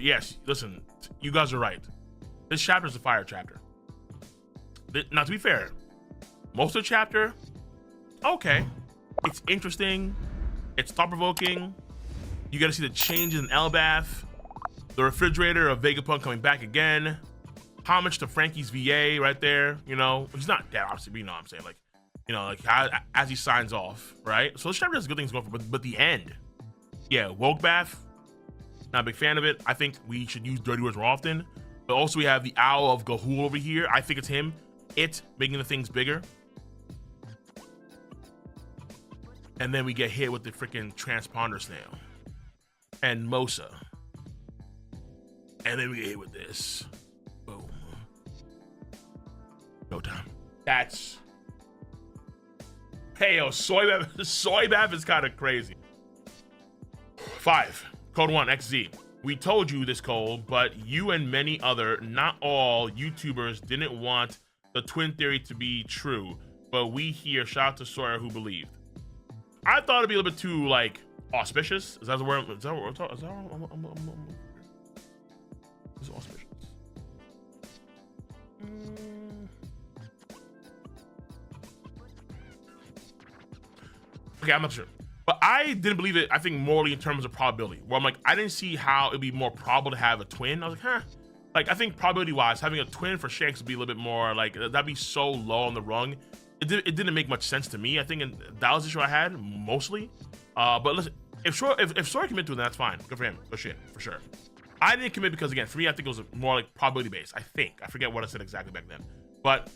yes, listen, you guys are right. This chapter is a fire chapter. Now, to be fair, most of the chapter, okay, it's interesting, it's thought-provoking. You got to see the changes in Elbaf, the refrigerator of Vegapunk coming back again. Homage to Frankie's VA right there. You know, he's not dead, obviously, but you know what I'm saying. Like, you know, like as he signs off, right? So this chapter has good things going for, but the end, yeah, woke bath. Not a big fan of it. I think we should use dirty words more often. But also we have the Owl of Gahul over here. I think it's him. It making the things bigger. And then we get hit with the freaking transponder snail. And Mosa. And then we get hit with this. Boom. No time. That's... Hey, yo, soy bath is kind of crazy. 5. Code 1, XZ. We told you this, Cole, but you and many other, not all, YouTubers didn't want the twin theory to be true, but we here, shout out to Sawyer who believed. I thought it'd be a little bit too, like, auspicious. Is that the word? Is that what we're talking? Is it auspicious? Okay, I'm not sure. But I didn't believe it, I think, morally in terms of probability. Where I'm like, I didn't see how it'd be more probable to have a twin. I was like, huh. Like, I think probability-wise, having a twin for Shanks would be a little bit more, like, that'd be so low on the rung. It didn't make much sense to me. I think that was the issue I had, mostly. But listen, if Sora committed to it, then that's fine. Good for him. Good shit, for sure. I didn't commit because, again, for me, I think it was more like probability-based. I think. I forget what I said exactly back then. But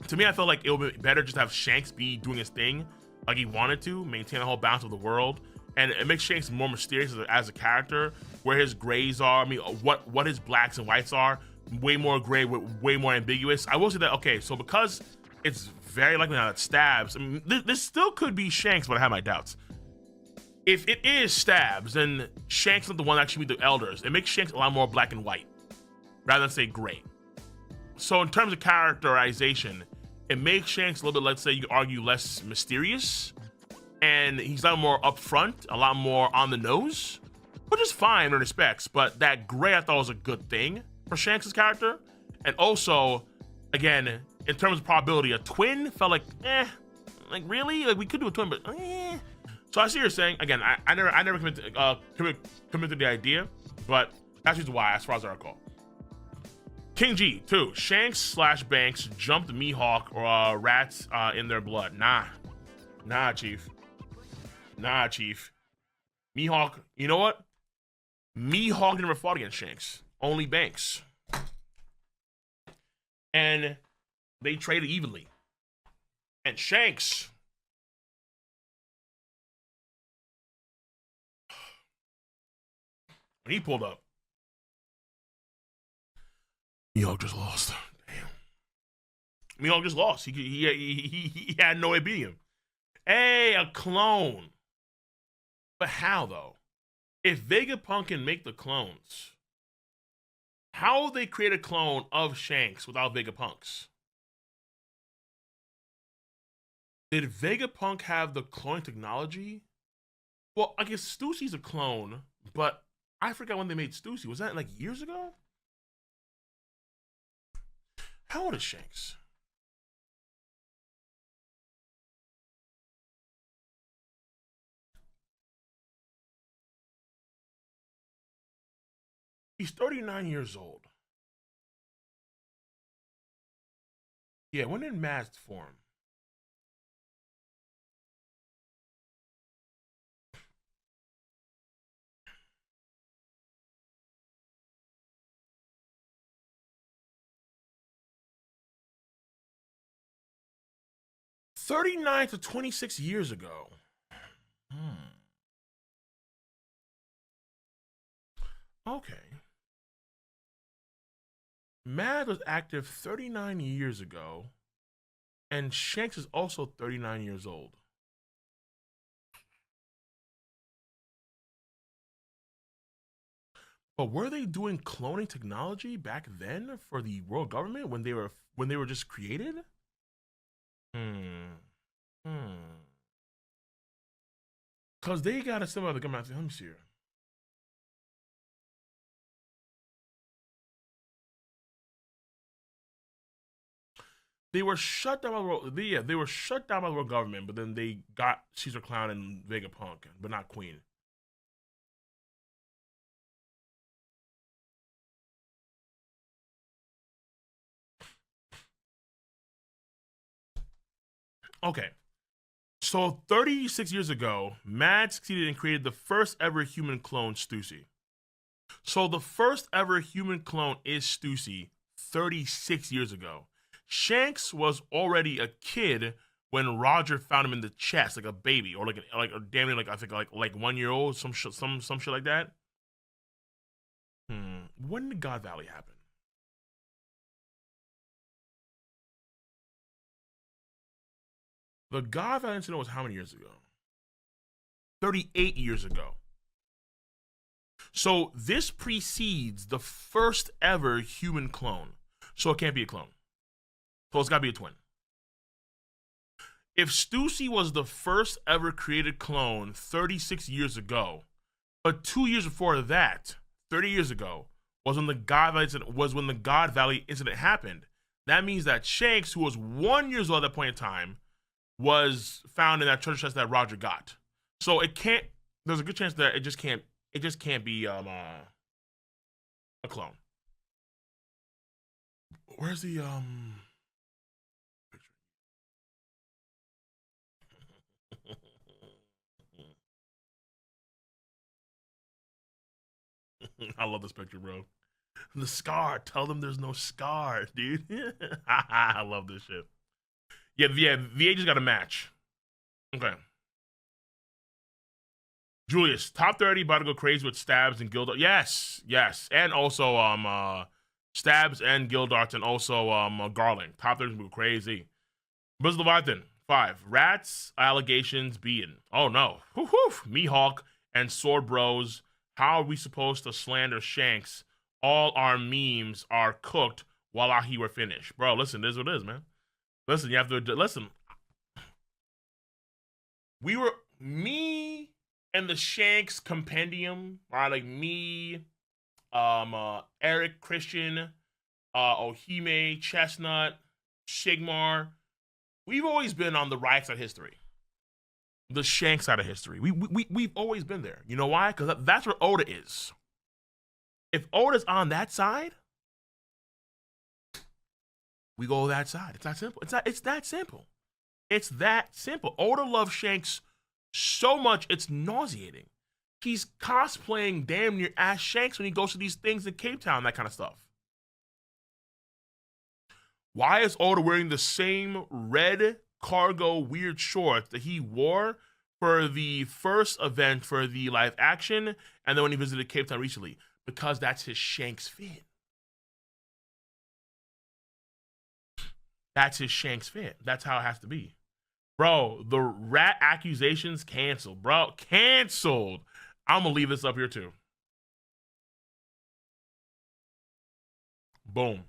to me, I felt like it would be better just to have Shanks be doing his thing like he wanted to, maintain the whole balance of the world, and it makes Shanks more mysterious as a character, where his grays are, I mean, what his blacks and whites are, way more gray, way more ambiguous. I will say that, okay, so because it's very likely now that Stabs, I mean, this still could be Shanks, but I have my doubts. If it is Stabs, then Shanks is not the one that actually meet the elders. It makes Shanks a lot more black and white, rather than say gray. So in terms of characterization, it makes Shanks a little bit, let's say, you could argue, less mysterious, and he's a lot more upfront, a lot more on the nose, which is fine in respects, but that gray I thought was a good thing for Shanks' character. And also, again, in terms of probability, a twin felt like, like really? Like we could do a twin, but So I see what you're saying. Again, I never committed to the idea, but that's just why, as far as I recall. King G, 2. Shanks/Banks jumped Mihawk or rats in their blood. Nah, Chief. Nah, Chief. Mihawk, you know what? Mihawk never fought against Shanks. Only Banks. And they traded evenly. And Shanks... when he pulled up, Mihawk just lost. Damn. Mihawk just lost. He had no way beating him. Hey, a clone. But how, though? If Vegapunk can make the clones, how will they create a clone of Shanks without Vegapunks? Did Vegapunk have the cloning technology? Well, I guess Stussy's a clone, but I forgot when they made Stussy. Was that like years ago? How old is Shanks? He's 39 years old. Yeah, when did Mast form? "39 to 26 years ago." Okay. Mad was active 39 years ago, and Shanks is also 39 years old. But were they doing cloning technology back then for the world government when they were just created? Cause they got a similar. Let me see here. They were shut down by the world. Yeah, they were shut down by the world government, but then they got Caesar Clown and Vegapunk, but not Queen. Okay, so 36 years ago, Mad succeeded and created the first ever human clone, Stussy. So the first ever human clone is Stussy 36 years ago. Shanks was already a kid when Roger found him in the chest, like a baby, or like a damn near like I think like 1 year old, some shit like that. When did God Valley happen? The God Valley incident was how many years ago? 38 years ago. So this precedes the first ever human clone. So it can't be a clone. So it's got to be a twin. If Stussy was the first ever created clone 36 years ago, but 2 years before that, 30 years ago, was when the God Valley incident happened. That means that Shanks, who was 1 year old at that point in time, was found in that treasure chest that Roger got. So it can't. There's a good chance that it just can't be a clone. Where's the I love this picture, bro. The scar. Tell them there's no scar, dude. I love this shit. Yeah. VA just got a match. Okay. Julius, top 30, about to go crazy with stabs and guild. Yes, and also stabs and guild arts, and also Garland. Top 30 go crazy. Buzz Leviathan 5, rats allegations being. Oh no, Mihawk and Sword Bros. How are we supposed to slander Shanks? All our memes are cooked while he were finished, bro. Listen, this is what it is, man. Listen, you have to listen. We were me and the Shanks compendium, right? Like me, Eric, Christian, Ohime, Chestnut, Shigmar. We've always been on the right side of history, the Shank side of history. We've always been there. You know why? Because that's where Oda is. If Oda's on that side, we go that side. It's that simple. It's that simple. It's that simple. Oda loves Shanks so much it's nauseating. He's cosplaying damn near as Shanks when he goes to these things in Cape Town, that kind of stuff. Why is Oda wearing the same red cargo weird shorts that he wore for the first event for the live action and then when he visited Cape Town recently? Because that's his Shanks fit. That's his Shanks fit. That's how it has to be. Bro, the rat accusations canceled. Bro, canceled. I'm going to leave this up here too. Boom.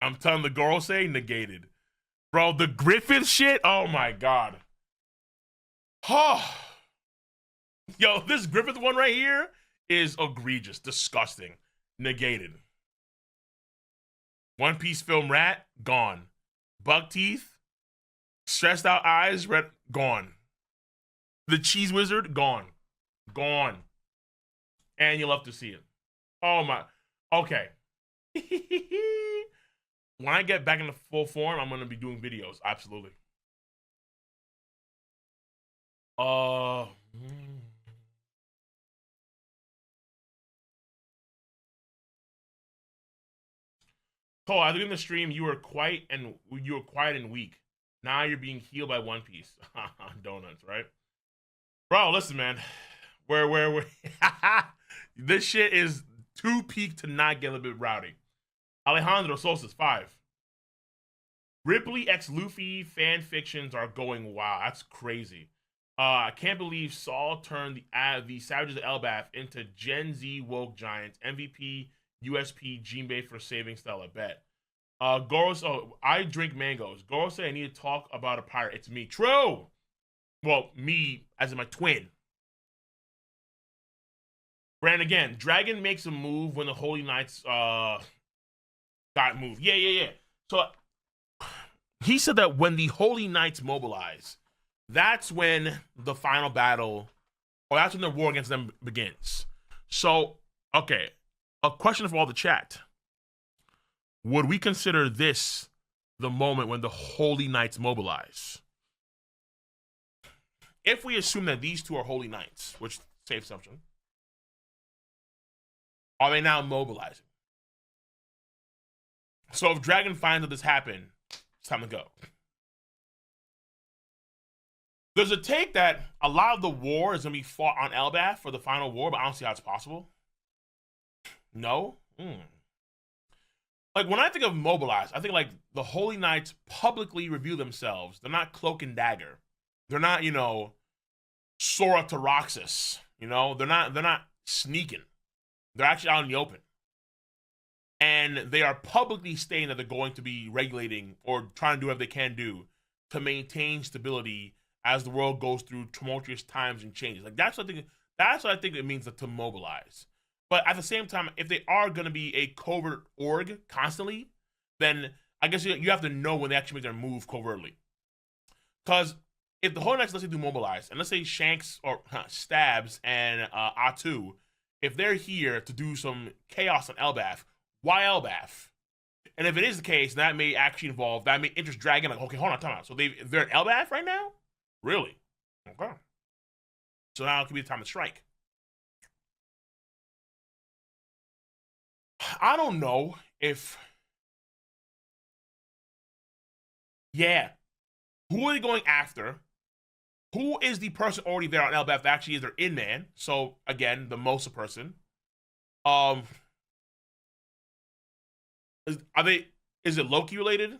I'm telling the girl say negated. Bro, the Griffith shit, oh my God. Oh. Yo, this Griffith one right here is egregious, disgusting, negated. One Piece film rat, gone. Buck teeth, stressed out eyes, red, gone. The cheese wizard, gone. Gone. And you'll love to see it. Oh my, okay. When I get back into full form, I'm gonna be doing videos, absolutely. Cole, I think in the stream you were quiet and weak. Now you're being healed by One Piece. Donuts, right? Bro, listen, man. Where this shit is too peak to not get a bit rowdy. Alejandro Solstice 5. Ripley x Luffy fan fictions are going wild. That's crazy. I can't believe Saul turned the Savages of Elbaf into Gen Z woke giants. MVP, USP, Jinbei for saving Stella. Bet. Goro, I drink mangoes. Goro said I need to talk about a pirate. It's me. True. Well, me as in my twin. Brand again, Dragon makes a move when the Holy Knights got moved. Yeah. So he said that when the Holy Knights mobilize, that's when the final battle, or that's when the war against them begins. So, okay, a question for all the chat. Would we consider this the moment when the Holy Knights mobilize? If we assume that these two are Holy Knights, which is a safe assumption, are they now mobilizing? So if Dragon finds that this happened, it's time to go. There's a take that a lot of the war is going to be fought on Elbaf for the final war, but I don't see how it's possible. No? Like, when I think of mobilize, I think, like, the Holy Knights publicly review themselves. They're not cloak and dagger. They're not, you know, Sora to Roxas. You know? They're not sneaking. They're actually out in the open. And they are publicly stating that they're going to be regulating or trying to do whatever they can do to maintain stability as the world goes through tumultuous times and changes. Like, that's what I think it means to mobilize. But at the same time, if they are going to be a covert org constantly, then I guess you have to know when they actually make their move covertly. Because if the Holy Knights, let's say, do mobilize, and let's say Shanks or Stabs and Atu, if they're here to do some chaos on Elbaf, why Elbaf? And if it is the case, that may actually involve, that may interest Dragon, like, okay, hold on, time out. So they're at Elbaf right now? Really? Okay. So now it could be the time to strike. I don't know if... Yeah. Who are they going after? Who is the person already there on Elbaf that actually is their in-man? So, again, the Mosa person. Is it Loki related?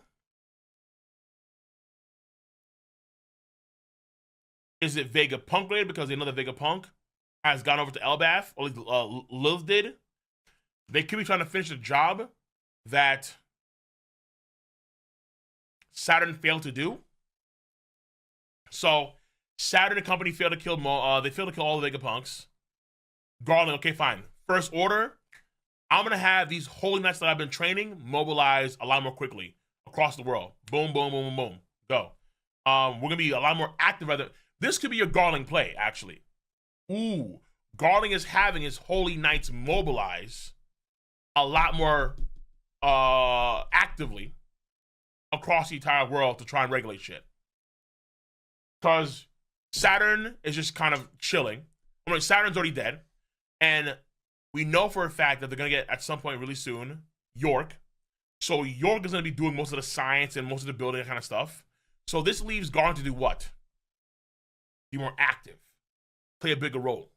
Is it Vegapunk related because they know that Vegapunk has gone over to Elbaf, or at least Liv did? They could be trying to finish the job that Saturn failed to do. So Saturn and company failed to kill all the Vegapunks. Garland, okay, fine. First order, I'm gonna have these Holy Knights that I've been training mobilize a lot more quickly across the world. Boom, boom, boom, boom, boom. Go. We're gonna be a lot more active. This could be a Garling play, actually. Ooh, Garling is having his Holy Knights mobilize a lot more actively across the entire world to try and regulate shit. Because Saturn is just kind of chilling. I mean, Saturn's already dead. And we know for a fact that they're going to get, at some point really soon, York. So York is going to be doing most of the science and most of the building and kind of stuff. So this leaves Garland to do what? Be more active. Play a bigger role.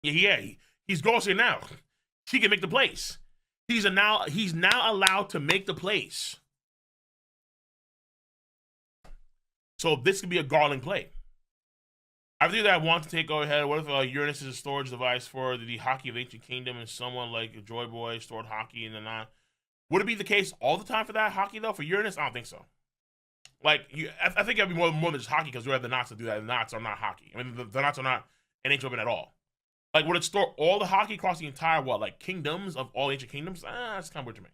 Yeah, he's going to say now. He can make the plays. He's now allowed to make the plays. So this could be a Garland play. I think that I want to take go ahead. What if Uranus is a storage device for the haki of Ancient Kingdom and someone like Joy Boy stored haki and then not? Would it be the case all the time for that haki though? For Uranus, I don't think so. Like I think it'd be more than just haki because we have the knots to do that. The knots are not haki. I mean, the knots are not an ancient weapon at all. Like, would it store all the haki across the entire like kingdoms of all ancient kingdoms? That's kind of weird to me.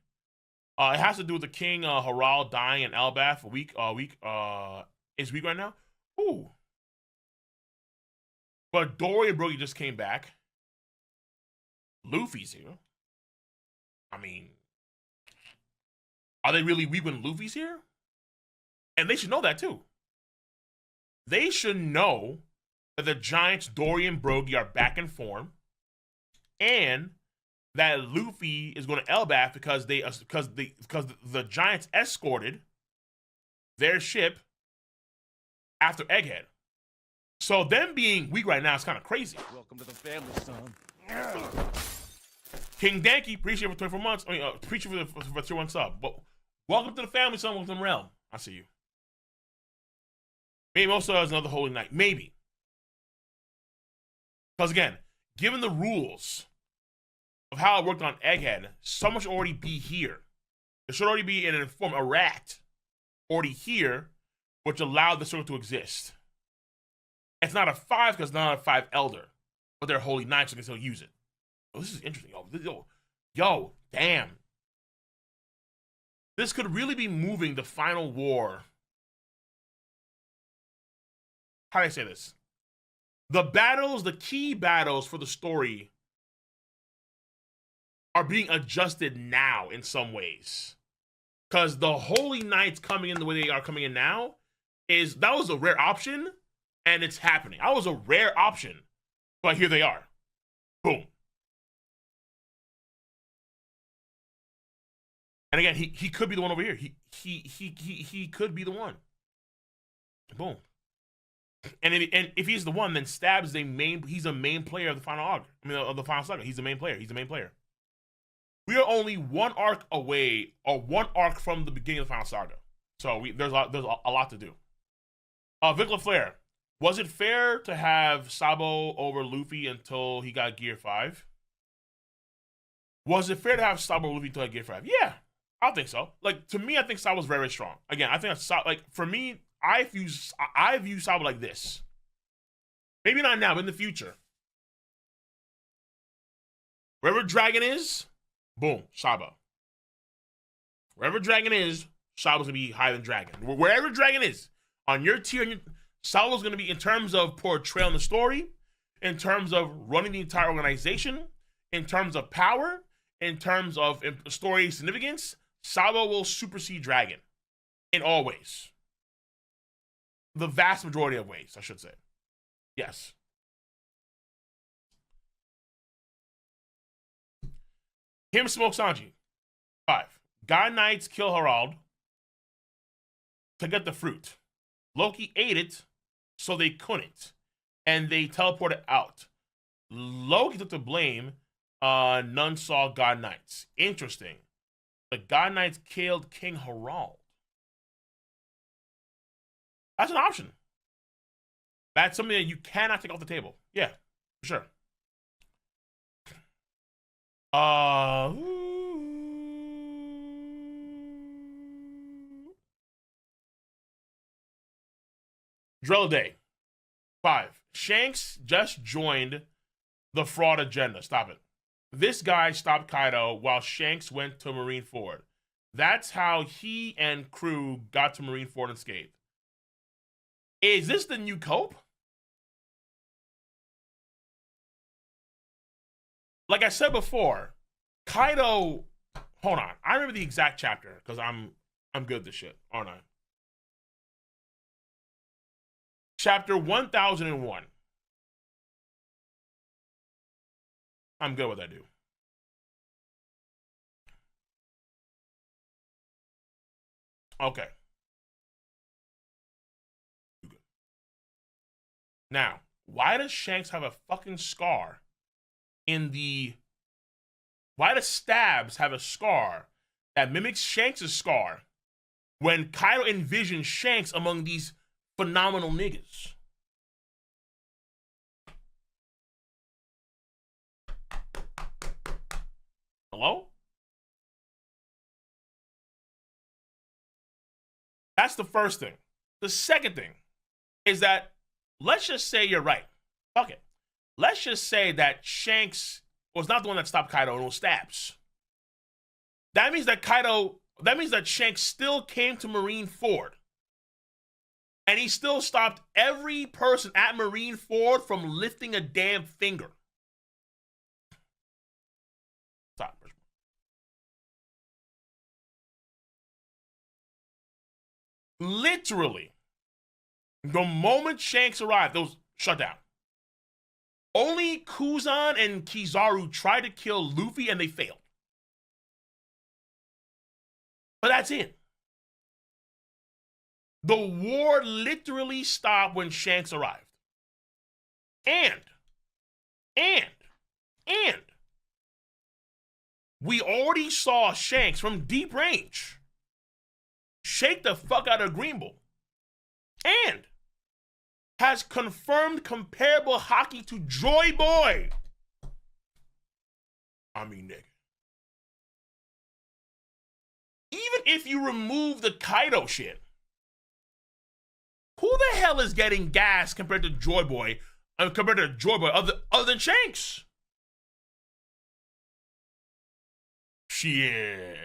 It has to do with the king Harald dying in Elbaf. Is weak right now. Ooh. But Dory and Brody just came back. Luffy's here. I mean, are they really weak when Luffy's here? And they should know that too. They should know that the Giants, Dory and Brody, are back in form, and that Luffy is going to Elbaf because the Giants escorted their ship after Egghead. So them being weak right now is kind of crazy. Welcome to the family, son. King Danky, appreciate it for 24 months. Appreciate it for 2 1 sub. But welcome to the family, son. Welcome to the realm. I see you. Maybe also has another Holy Knight. Maybe. Because again, given the rules of how it worked on Egghead, someone should already be here. There should already be an informed rat already here, which allowed the circle to exist. It's not a 5 because it's not a 5 elder. but they're holy knights, so they can still use it. Oh, this is interesting. Yo, damn. This could really be moving the final war. How do I say this? The battles, the key battles for the story are being adjusted now in some ways. Because the Holy Knights coming in the way they are coming in now, that was a rare option, and it's happening. That was a rare option, but here they are. Boom. And again, he could be the one over here. He could be the one. Boom. And if he's the one, then Stab's he's a main player of the final arc. I mean, of the final saga. He's the main player. He's the main player. We are only one arc away, or one arc from the beginning of the final saga. So there's a lot to do. Vic LaFleur, was it fair to have Sabo over Luffy until he got Gear 5? Was it fair to have Sabo over Luffy until he got Gear 5? Yeah, I think so. Like, to me, I think Sabo's very, very strong. Again, I think like for me, I view Sabo like this. Maybe not now, but in the future. Wherever Dragon is, boom, Sabo. Wherever Dragon is, Sabo's gonna be higher than Dragon. Wherever Dragon is, on your tier, Sabo's gonna be, in terms of portrayal in the story, in terms of running the entire organization, in terms of power, in terms of story significance, Sabo will supersede Dragon in all ways. The vast majority of ways, I should say. Yes. Him smoke Sanji. 5. God Knights kill Harald to get the fruit. Loki ate it, so they couldn't. And they teleported out. Loki took the blame. None saw God Knights. Interesting. The God Knights killed King Harald. That's an option. That's something that you cannot take off the table. Yeah, for sure. Drill Day. 5. Shanks just joined the fraud agenda. Stop it. This guy stopped Kaido while Shanks went to Marineford. That's how he and crew got to Marineford unscathed. Is this the new Cope? Like I said before, Kaido. Hold on, I remember the exact chapter because I'm good at this shit, aren't I? Chapter 1001. I'm good with what I do. Okay. Now, why does Shanks have a fucking scar why does Stabs have a scar that mimics Shanks' scar when Kaido envisions Shanks among these phenomenal niggas? Hello? That's the first thing. The second thing is that, let's just say you're right. Fuck it. Let's just say that Shanks was not the one that stopped Kaido, and it was Stabs. That means that Shanks still came to Marineford. And he still stopped every person at Marineford from lifting a damn finger. Stop. Literally, the moment Shanks arrived, those shut down. Only Kuzan and Kizaru tried to kill Luffy and they failed. But that's it. The war literally stopped when Shanks arrived. And we already saw Shanks from deep range shake the fuck out of Green Bull. And has confirmed comparable haki to Joy Boy. I mean, nigga. Even if you remove the Kaido shit, who the hell is getting gas compared to Joy Boy compared to Joy Boy, other than Shanks. Shit.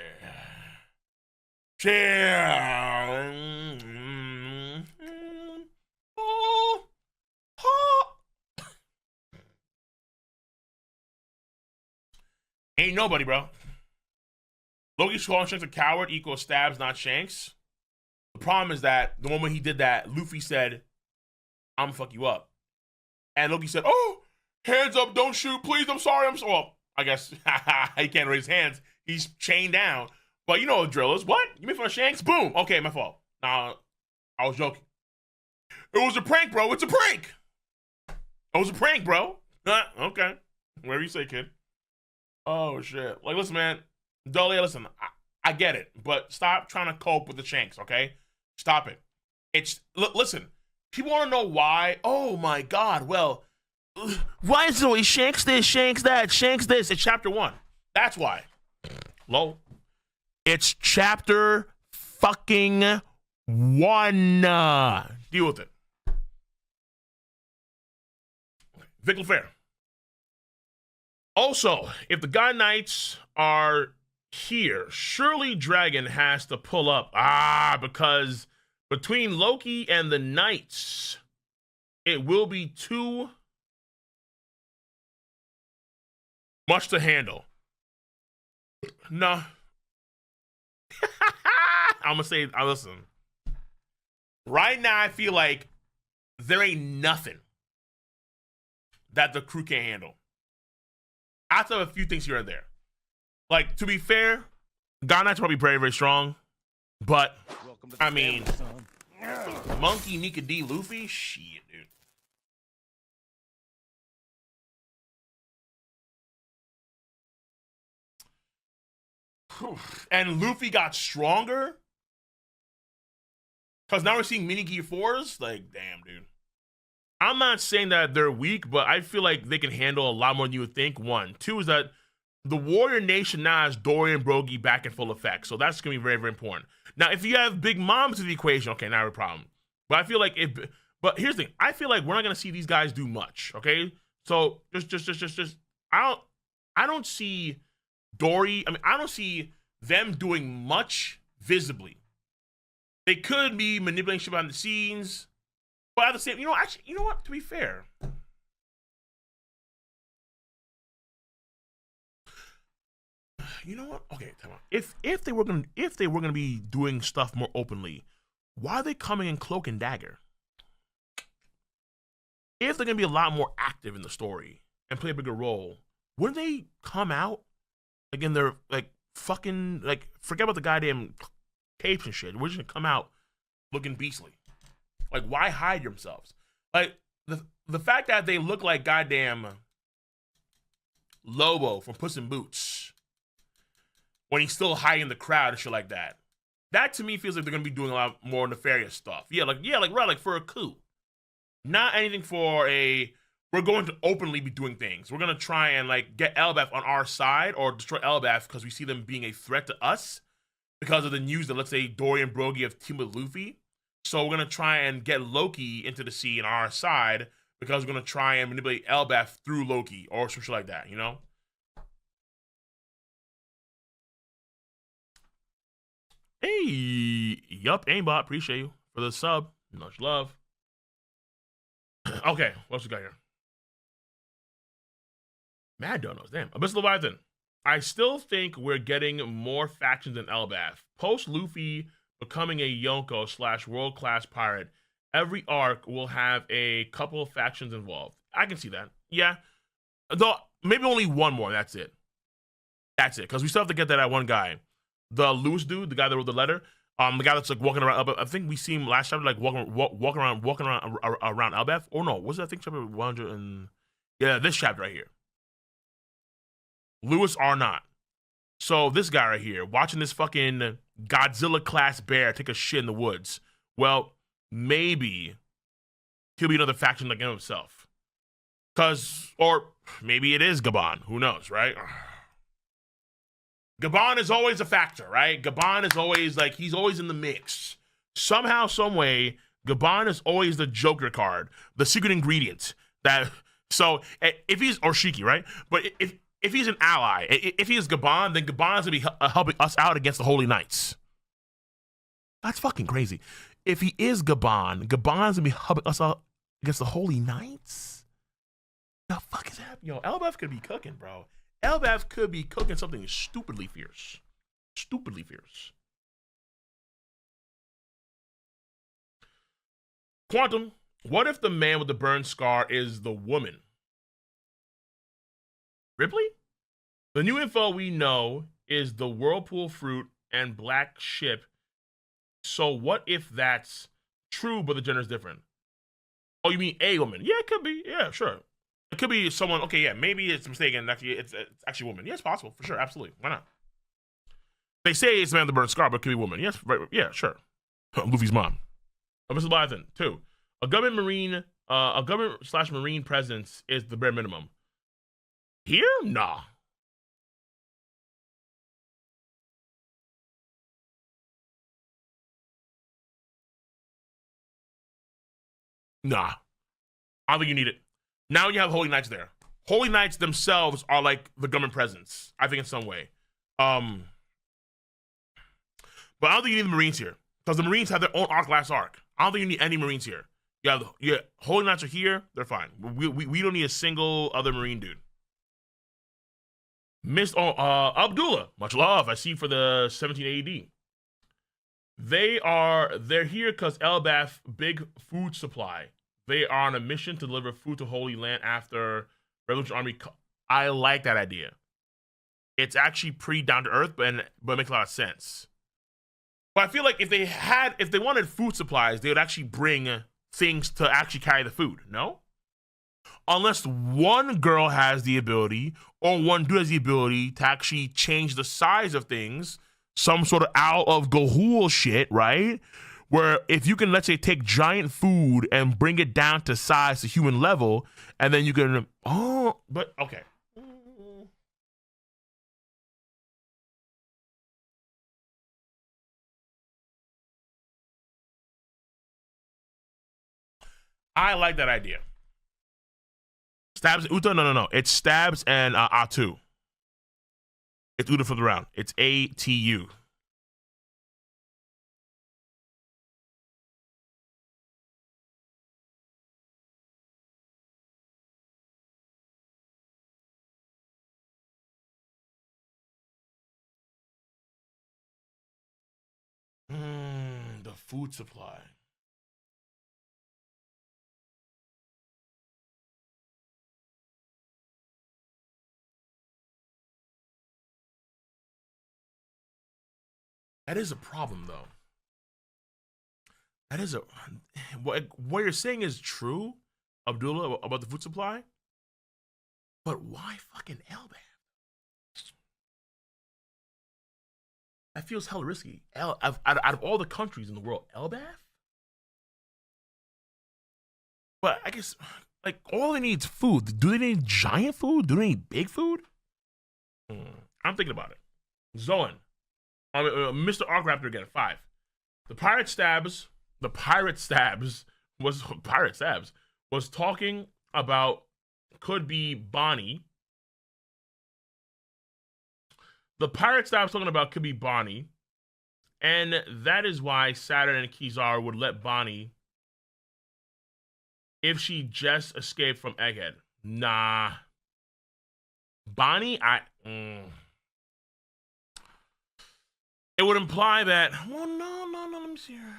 Ain't nobody, bro. Loki's calling Shanks a coward equals stabs, not Shanks. The problem is that the moment he did that, Luffy said, I'm gonna fuck you up. And Loki said, oh, hands up, don't shoot, please, I'm sorry, I'm so. Well, I guess he can't raise his hands. He's chained down. But you know what drill is. What? You made fun of Shanks? Boom. Okay, my fault. I was joking. It was a prank, bro. It's a prank. It was a prank, bro. Okay. Whatever you say, kid. Oh, shit. Like, listen, man. Dolly, listen. I get it. But stop trying to cope with the Shanks, okay? Stop it. Listen. People want to know why. Oh, my God. Well, why is it always Shanks this, Shanks that, Shanks this? It's chapter 1. That's why. Low. It's chapter fucking 1. Deal with it. Vic LaFair. Also, if the God Knights are here, surely Dragon has to pull up. Because between Loki and the Knights, it will be too much to handle. Nah. I'm gonna say, listen. Right now, I feel like there ain't nothing that the crew can't handle. I have to have a few things here and there. Like, to be fair, God Knight's probably very, very strong. But, I mean, Monkey, Nika D, Luffy? Shit, dude. And Luffy got stronger? Because now we're seeing mini Gear 4s? Like, damn, dude. I'm not saying that they're weak, but I feel like they can handle a lot more than you would think. 1. 2 is that the Warrior Nation now has Dory and Brogy back in full effect. So that's going to be very, very important. Now, if you have Big Mom to the equation, okay, now I have a problem. But I feel like but here's the thing. I feel like we're not going to see these guys do much, okay? So just I don't see Dory. I mean, I don't see them doing much visibly. They could be manipulating shit behind the scenes, but at the same, you know what? To be fair, you know what? Okay, time out. If they were gonna be doing stuff more openly, why are they coming in Cloak and Dagger? If they're gonna be a lot more active in the story and play a bigger role, wouldn't they come out like in their fucking forget about the goddamn capes and shit? We're just gonna come out looking beastly. Like, why hide yourselves? Like, the fact that they look like goddamn Lobo from Puss in Boots when he's still hiding the crowd and shit like that. That to me feels like they're gonna be doing a lot more nefarious stuff. Like for a coup. Not anything for we're going to openly be doing things. We're gonna try and get Elbaf on our side or destroy Elbaf because we see them being a threat to us because of the news that, let's say, Dory and Brogy have teamed with Luffy. So we're gonna try and get Loki into the sea on our side because we're gonna try and manipulate Elbaf through Loki or some shit like that, you know? Hey, yup, aimbot, appreciate you for the sub. Much love. Okay, what else we got here? Mad Donos, damn. Abyss Leviathan. I still think we're getting more factions than Elbaf. Post Luffy becoming a Yonko / world-class pirate, every arc will have a couple of factions involved. I can see that. Yeah. Though, maybe only one more, that's it. That's it, because we still have to get that one guy. The Lewis dude, the guy that wrote the letter, the guy that's walking around. I think we see him last chapter, walking around Elbaf. Or no, was that I think chapter 100 and this chapter right here. Lewis are not. So this guy right here, watching this fucking Godzilla class bear take a shit in the woods. Well, maybe he'll be another faction like himself. Or maybe it is Gabon. Who knows, right? Gabon is always a factor, right? Gabon is always he's always in the mix. Somehow, some way, Gabon is always the Joker card, the secret ingredient That so if he's or Shiki, right? But if he's an ally, if he is Gabon, then Gabon's gonna be helping us out against the Holy Knights. That's fucking crazy. If he is Gabon, Gabon's gonna be helping us out against the Holy Knights. The fuck is happening? Yo, Elbaf could be cooking, bro. Elbaf could be cooking something stupidly fierce. Stupidly fierce. Quantum, what if the man with the burn scar is the woman? Ripley? The new info we know is the whirlpool fruit and black ship. So what if that's true, but the gender is different? Oh, you mean a woman? Yeah, it could be. Yeah, sure. It could be someone. Okay, yeah, maybe it's mistaken. Actually, it's actually a woman. Yeah, it's possible for sure. Absolutely. Why not? They say it's a man with the burn scar, but it could be a woman. Yes, right. Yeah, sure. Luffy's mom. Mr. Leviathan, 2. A government/marine presence is the bare minimum. Here? Nah. Nah. I don't think you need it. Now you have Holy Knights there. Holy Knights themselves are like the government presence, I think, in some way. But I don't think you need the Marines here. Because the Marines have their own arc last arc. I don't think you need any Marines here. Yeah, Holy Knights are here, they're fine. We don't need a single other Marine dude. Abdullah, much love. I see you for the 17 AD. They're here because Elbaf big food supply. They are on a mission to deliver food to Holy Land after Revolution Army. I like that idea. It's actually pretty down to earth, but it makes a lot of sense. But I feel like if they wanted food supplies, they would actually bring things to actually carry the food. No? Unless one girl has the ability or one dude has the ability to actually change the size of things, some sort of out of Gahul shit, right? Where if you can, let's say, take giant food and bring it down to size to human level, and then you can, but okay. I like that idea. Stabs Uta? No. It's Stabs and Atu. It's Uta for the round. It's ATU. The food supply. That is a problem, though. That is what you're saying is true, Abdullah, about the food supply. But why fucking Elbaf? That feels hella risky. Out of all the countries in the world, Elbaf? But I guess, like, all they need is food. Do they need giant food? Do they need big food? I'm thinking about it. Zoan. Mr. Arkraptor again, 5. The pirate stabs was talking about could be Bonnie. The pirate stabs talking about could be Bonnie, and that is why Saturn and Kizar would let Bonnie if she just escaped from Egghead. Nah, Bonnie, it would imply that. Well, no. Let me see her.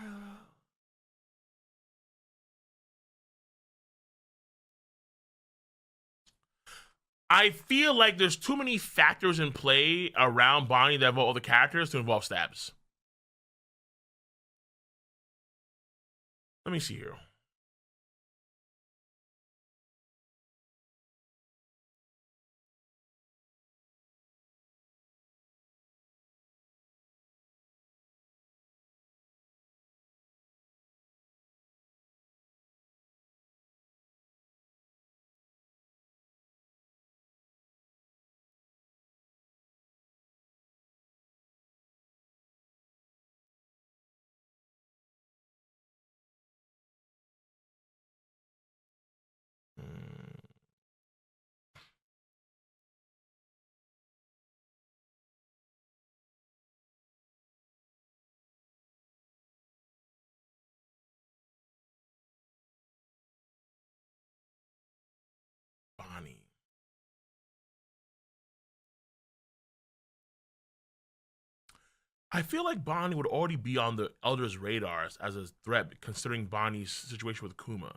I feel like there's too many factors in play around Bonnie that involve other characters to involve stabs. Let me see here. I feel like Bonnie would already be on the Elder's radars as a threat, considering Bonnie's situation with Kuma.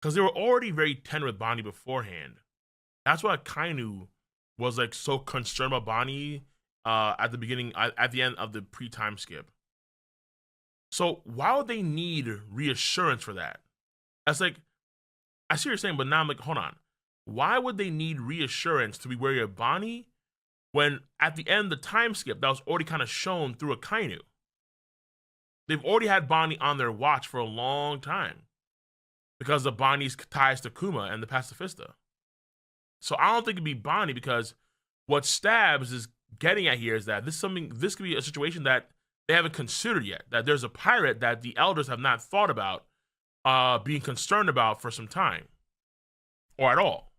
Because they were already very tender with Bonnie beforehand. That's why Kainu was like so concerned about Bonnie at the beginning, at the end of the pre-time skip. So why would they need reassurance for that? That's like, I see what you're saying, but now I'm like, hold on. Why would they need reassurance to be wary of Bonnie when at the end of the time skip that was already kind of shown through a Kainu? They've already had Bonnie on their watch for a long time because of Bonnie's ties to Kuma and the Pacifista. So I don't think it'd be Bonnie, because what Stabs is getting at here is that this could be a situation that they haven't considered yet. That there's a pirate that the elders have not thought about being concerned about for some time, or at all.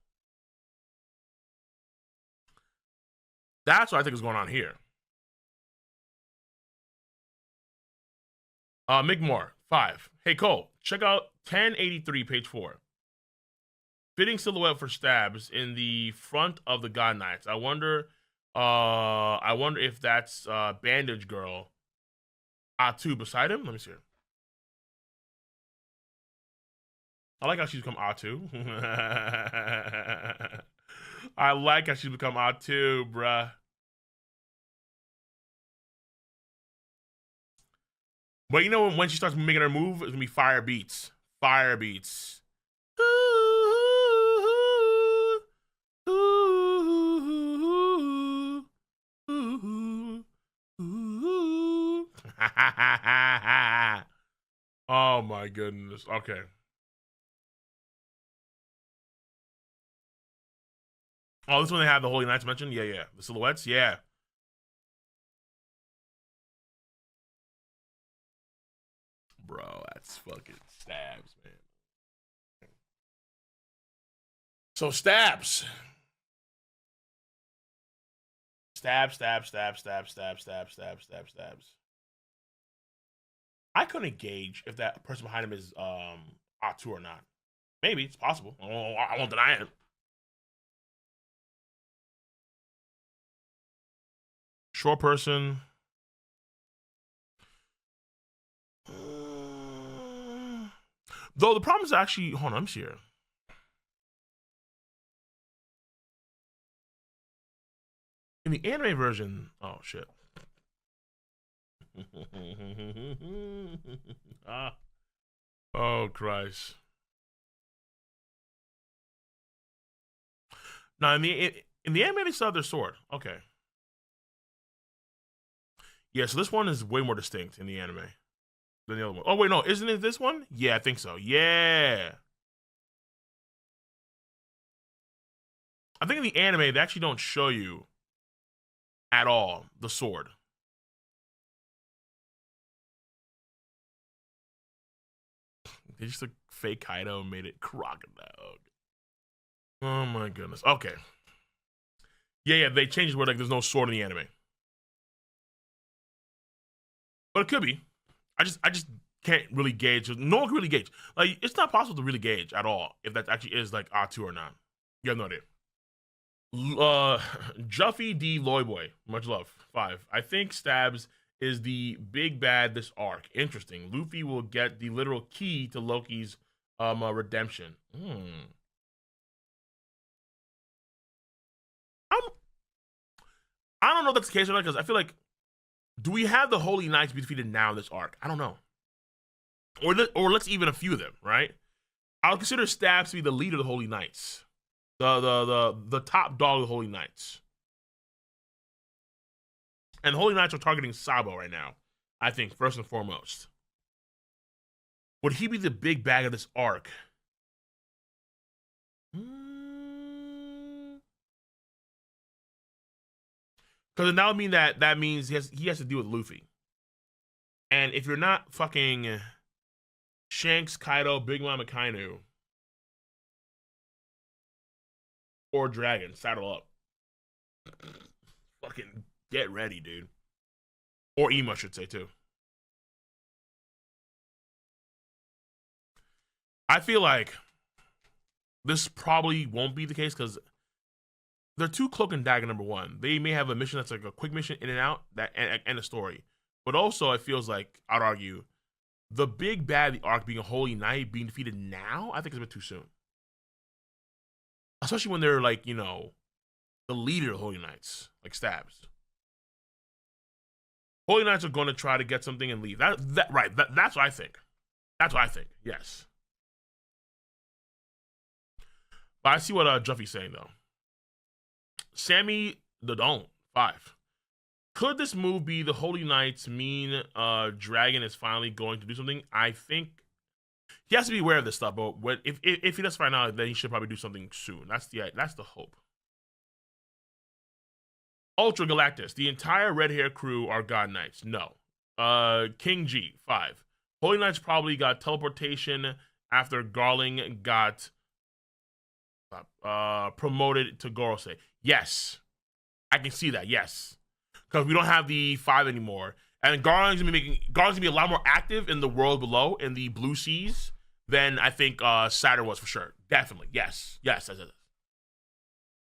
That's what I think is going on here. Mick Moore, 5. Hey Cole, check out 1083, page 4. Fitting silhouette for Stabs in the front of the God Knights. I wonder if that's Bandage Girl Atu beside him. Let me see her. I like how she's become Atu. I like how she's become Atu, bruh. But you know when she starts making her move, it's gonna be fire beats. Fire beats. Oh my goodness. Okay. Oh, this one they have the Holy Knights mentioned? Yeah. The silhouettes? Yeah. Bro, that's fucking Stabs, man. So Stabs. Stabs. I couldn't gauge if that person behind him is Atu or not. Maybe it's possible. I won't deny it. Short person. Though the problem is actually, hold on, I'm here. In the anime version, oh shit. Ah. Oh Christ. Now in the anime they still have their sword. Okay. Yeah, so this one is way more distinct in the anime than the other one. Oh wait, no, isn't it this one? Yeah, I think so. Yeah. I think in the anime they actually don't show you at all the sword. They just took fake Kaido and made it crocodile. Oh my goodness. Okay. Yeah, they changed where like there's no sword in the anime. But it could be. I just can't really gauge. No one can really gauge. Like it's not possible to really gauge at all if that actually is like Atu or not. You have no idea. Juffy D. Loyboy, much love. 5. I think Stabs is the big bad this arc. Interesting. Luffy will get the literal key to Loki's redemption. I don't know if that's the case or not, because I feel like, do we have the Holy Knights be defeated now in this arc? I don't know. Or let's even a few of them, right? I'll consider Stabs to be the leader of the Holy Knights. The top dog of the Holy Knights. And the Holy Knights are targeting Sabo right now, I think, first and foremost. Would he be the big bag of this arc? Because that would mean that means he has to deal with Luffy. And if you're not fucking Shanks, Kaido, Big Mom, and Kainu, or Dragon, saddle up. Fucking get ready, dude. Or Emo, I should say, too. I feel like this probably won't be the case, because they're too cloak and dagger. Number one, they may have a mission that's like a quick mission in and out that and a story, but also it feels like I'd argue the big bad of the arc being a holy knight being defeated now. I think it's a bit too soon, especially when they're like, you know, the leader of holy knights, like Stabs. Holy knights are going to try to get something and leave. That's what I think. That's what I think. Yes. But I see what Juffy's saying though. Sammy the Don't 5. Could this move be the Holy Knights mean Dragon is finally going to do something? I think he has to be aware of this stuff, but if he does find out, then he should probably do something soon. That's the hope. Ultra Galactus. The entire red hair crew are God Knights. No. King G 5. Holy Knights probably got teleportation after Garling got promoted to Gorosei. Yes, I can see that. Yes, because we don't have the 5 anymore, and Garling's gonna be a lot more active in the world below, in the blue seas, than I think Saturn was for sure. Definitely, yes.